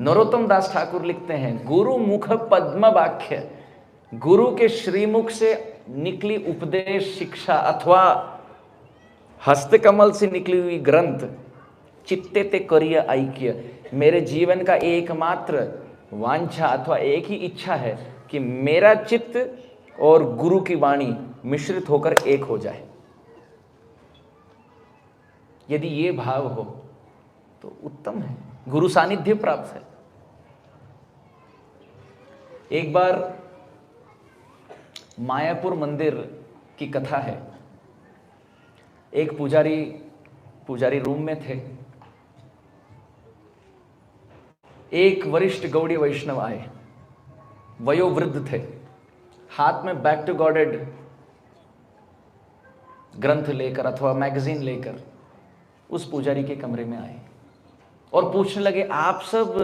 नरोत्तम दास ठाकुर लिखते हैं, गुरु मुख पद्म वाक्य, गुरु के श्रीमुख से निकली उपदेश शिक्षा अथवा हस्तकमल से निकली हुई ग्रंथ चित्ते ते करिय ऐक्य। मेरे जीवन का एकमात्र वांछा अथवा एक ही इच्छा है कि मेरा चित्त और गुरु की वाणी मिश्रित होकर एक हो जाए। यदि ये भाव हो तो उत्तम है, गुरु सानिध्य प्राप्त है। एक बार मायापुर मंदिर की कथा है। एक पुजारी रूम में थे। एक वरिष्ठ गौड़ीय वैष्णव आए, वयोवृद्ध थे, हाथ में बैक टू गॉडेड ग्रंथ लेकर अथवा मैगजीन लेकर उस पुजारी के कमरे में आए और पूछने लगे, आप सब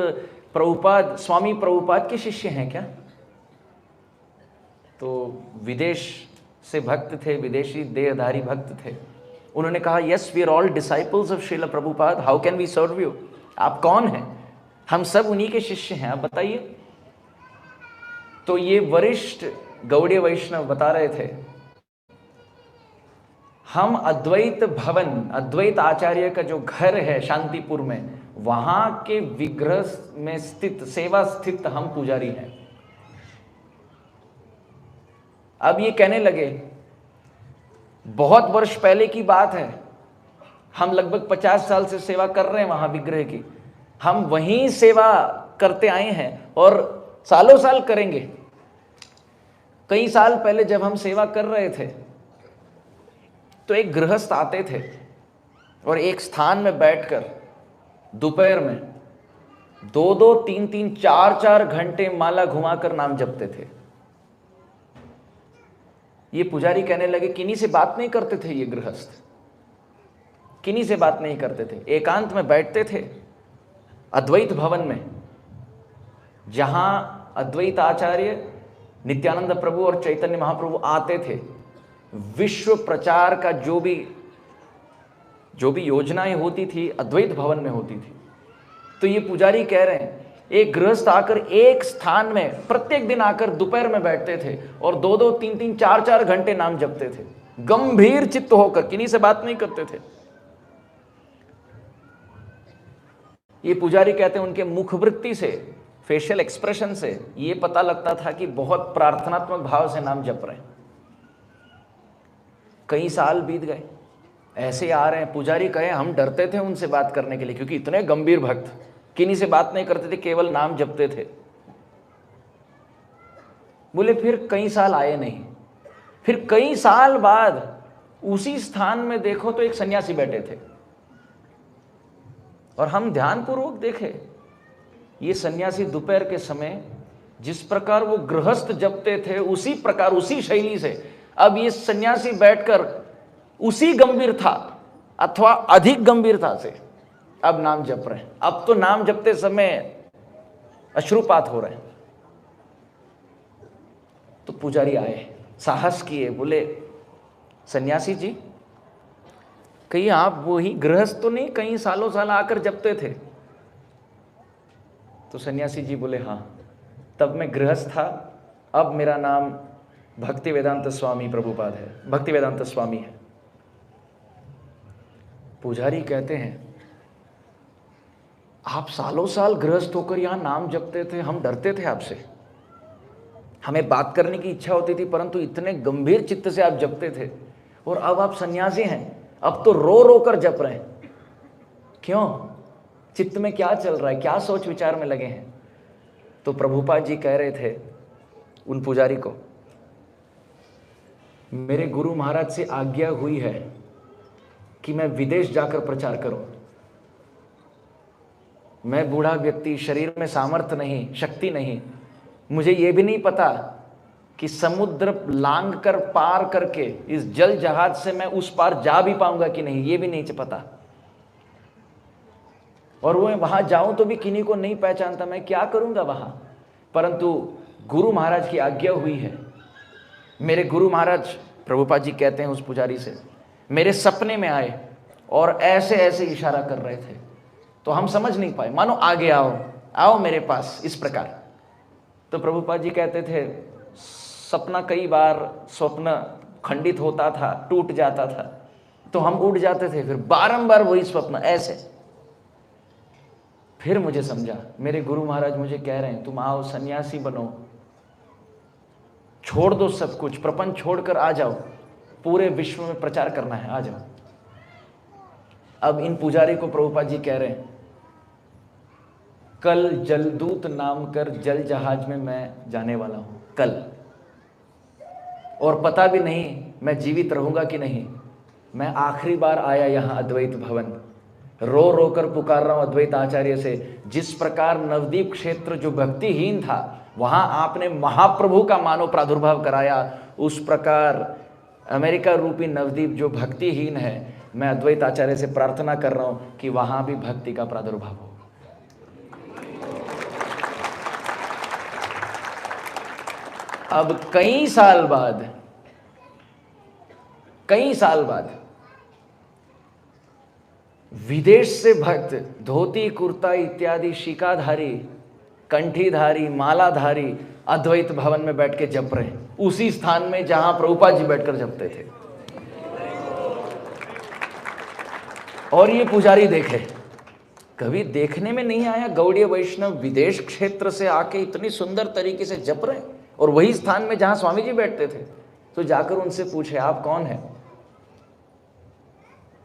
प्रभुपाद, स्वामी प्रभुपाद के शिष्य हैं क्या? तो विदेश से भक्त थे, विदेशी देहधारी भक्त थे। उन्होंने कहा, yes we are all disciples of Srila Prabhupada, how can we serve you? आप कौन हैं? हम सब उन्हीं के शिष्य हैं, आप बताइए। तो ये वरिष्ठ गौड़ीय वैष्णव बता रहे थे, हम अद्वैत भवन, अद्वैत आचार्य का जो घर है शांतिपुर में, वहां के विग्रह में स्थित, सेवा स्थित हम पुजारी हैं। अब ये कहने लगे, बहुत वर्ष पहले की बात है, हम लगभग 50 साल से सेवा कर रहे हैं वहां विग्रह की, हम वहीं सेवा करते आए हैं और सालों साल करेंगे। कई साल पहले जब हम सेवा कर रहे थे तो एक गृहस्थ आते थे और एक स्थान में बैठकर दोपहर में 2-2, 3-3, 4-4 घंटे माला घुमाकर नाम जपते थे। ये पुजारी कहने लगे, किन्हीं से बात नहीं करते थे ये गृहस्थ, किन्हीं से बात नहीं करते थे, एकांत में बैठते थे अद्वैत भवन में, जहां अद्वैत आचार्य नित्यानंद प्रभु और चैतन्य महाप्रभु आते थे। विश्व प्रचार का जो भी योजनाएं होती थी अद्वैत भवन में होती थी। तो ये पुजारी कह रहे हैं, एक गृहस्थ आकर एक स्थान में प्रत्येक दिन आकर दोपहर में बैठते थे और 2-2, 3-3, 4-4 घंटे नाम जपते थे, गंभीर चित्त होकर, किन्हीं से बात नहीं करते थे। ये पुजारी कहते हैं, उनके मुखवृत्ति से, फेशियल एक्सप्रेशन से ये पता लगता था कि बहुत प्रार्थनात्मक भाव से नाम जप रहे हैं। कई साल बीत गए, ऐसे आ रहे हैं। पुजारी कहे, हम डरते थे उनसे बात करने के लिए, क्योंकि इतने गंभीर भक्त, किन्हीं से बात नहीं करते थे, केवल नाम जपते थे। बोले फिर कई साल आए नहीं। फिर कई साल बाद उसी स्थान में देखो तो एक सन्यासी बैठे थे और हम ध्यानपूर्वक देखे, ये सन्यासी दोपहर के समय जिस प्रकार वो गृहस्थ जपते थे उसी प्रकार, उसी शैली से अब ये सन्यासी बैठकर उसी गंभीरता अथवा अधिक गंभीरता से अब नाम जप रहे हैं। अब तो नाम जपते समय अश्रुपात हो रहे हैं। तो पुजारी आए, साहस किए, बोले, सन्यासी जी, कहीं आप वही गृहस्थ तो नहीं, कहीं सालों साल आकर जपते थे? तो सन्यासी जी बोले, हाँ, तब मैं गृहस्थ था, अब मेरा नाम भक्ति वेदांत स्वामी प्रभुपाद है, भक्ति वेदांत स्वामी है। पुजारी कहते हैं, आप सालों साल गृहस्थ होकर यहां नाम जपते थे, हम डरते थे आपसे, हमें बात करने की इच्छा होती थी, परंतु इतने गंभीर चित्त से आप जपते थे, और अब आप सन्यासी हैं, अब तो रो रो कर जप रहे हैं। क्यों? चित्त में क्या चल रहा है, क्या सोच विचार में लगे हैं? तो प्रभुपाद जी कह रहे थे उन पुजारी को, मेरे गुरु महाराज से आज्ञा हुई है कि मैं विदेश जाकर प्रचार करूं। मैं बूढ़ा व्यक्ति, शरीर में सामर्थ्य नहीं, शक्ति नहीं, मुझे यह भी नहीं पता कि समुद्र लांग कर पार करके इस जल जहाज से मैं उस पार जा भी पाऊंगा कि नहीं, ये भी नहीं पता। और वो वहां जाऊं तो भी किन्हीं को नहीं पहचानता, मैं क्या करूंगा वहां? परंतु गुरु महाराज की आज्ञा हुई है। मेरे गुरु महाराज, प्रभुपाद जी कहते हैं उस पुजारी से, मेरे सपने में आए और ऐसे ऐसे इशारा कर रहे थे, तो हम समझ नहीं पाए, मानो आगे आओ आओ मेरे पास, इस प्रकार। तो प्रभुपाद जी कहते थे सपना कई बार स्वप्न खंडित होता था, टूट जाता था, तो हम उठ जाते थे, फिर बारंबार वही स्वप्न ऐसे। फिर मुझे समझा, मेरे गुरु महाराज मुझे कह रहे हैं तुम आओ सन्यासी बनो, छोड़ दो सब कुछ, प्रपंच छोड़कर आ जाओ, पूरे विश्व में प्रचार करना है, आ जाओ। अब इन पुजारी को प्रभुपाद जी कह रहे हैं कल जलदूत नाम कर जल जहाज में मैं जाने वाला हूं, कल, और पता भी नहीं मैं जीवित रहूंगा कि नहीं। मैं आखिरी बार आया यहां अद्वैत भवन, रो रो कर पुकार रहा हूं अद्वैत आचार्य से। जिस प्रकार नवदीप क्षेत्र जो भक्तिहीन था वहां आपने महाप्रभु का मानव प्रादुर्भाव कराया, उस प्रकार अमेरिका रूपी नवदीप जो भक्तिहीन है, मैं अद्वैत आचार्य से प्रार्थना कर रहा हूं कि वहां भी भक्ति का प्रादुर्भाव हो। अब कई साल बाद विदेश से भक्त धोती कुर्ता इत्यादि शिकाधारी, कंठीधारी, मालाधारी अद्वैत भवन में बैठ के जप रहे हैं, उसी स्थान में जहां प्रभुपाद जी बैठकर जपते थे। और ये पुजारी देखे, कभी देखने में नहीं आया गौड़ीय वैष्णव विदेश क्षेत्र से आके इतनी सुंदर तरीके से जप रहे हैं, और वही स्थान में जहां स्वामी जी बैठते थे। तो जाकर उनसे पूछे आप कौन हैं?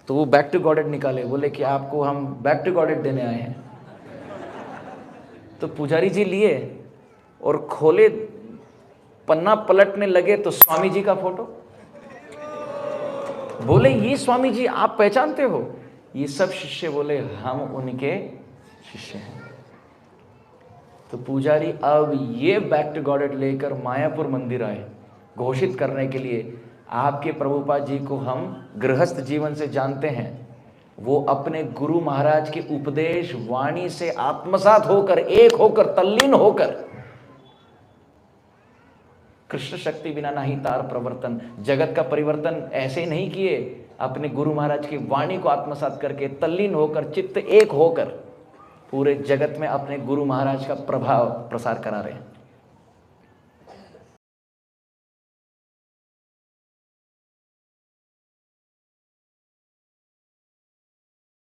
तो वो बैक टू गॉडेड निकाले, बोले कि आपको हम बैक टू गॉडेड देने आए हैं। तो पुजारी जी लिए और खोले, पन्ना पलटने लगे तो स्वामी जी का फोटो। बोले ये स्वामी जी आप पहचानते हो? ये सब शिष्य बोले हम उनके शिष्य हैं। तो पुजारी अब ये बैक टू गॉडेड लेकर मायापुर मंदिर आए, घोषित करने के लिए आपके प्रभुपाद जी को हम गृहस्थ जीवन से जानते हैं, वो अपने गुरु महाराज के उपदेश वाणी से आत्मसात होकर, एक होकर, तल्लीन होकर, कृष्ण शक्ति बिना नहीं तार प्रवर्तन, जगत का परिवर्तन ऐसे नहीं किए, अपने गुरु महाराज की वाणी को आत्मसात करके, तल्लीन होकर, चित्त एक होकर पूरे जगत में अपने गुरु महाराज का प्रभाव प्रसार करा रहे हैं।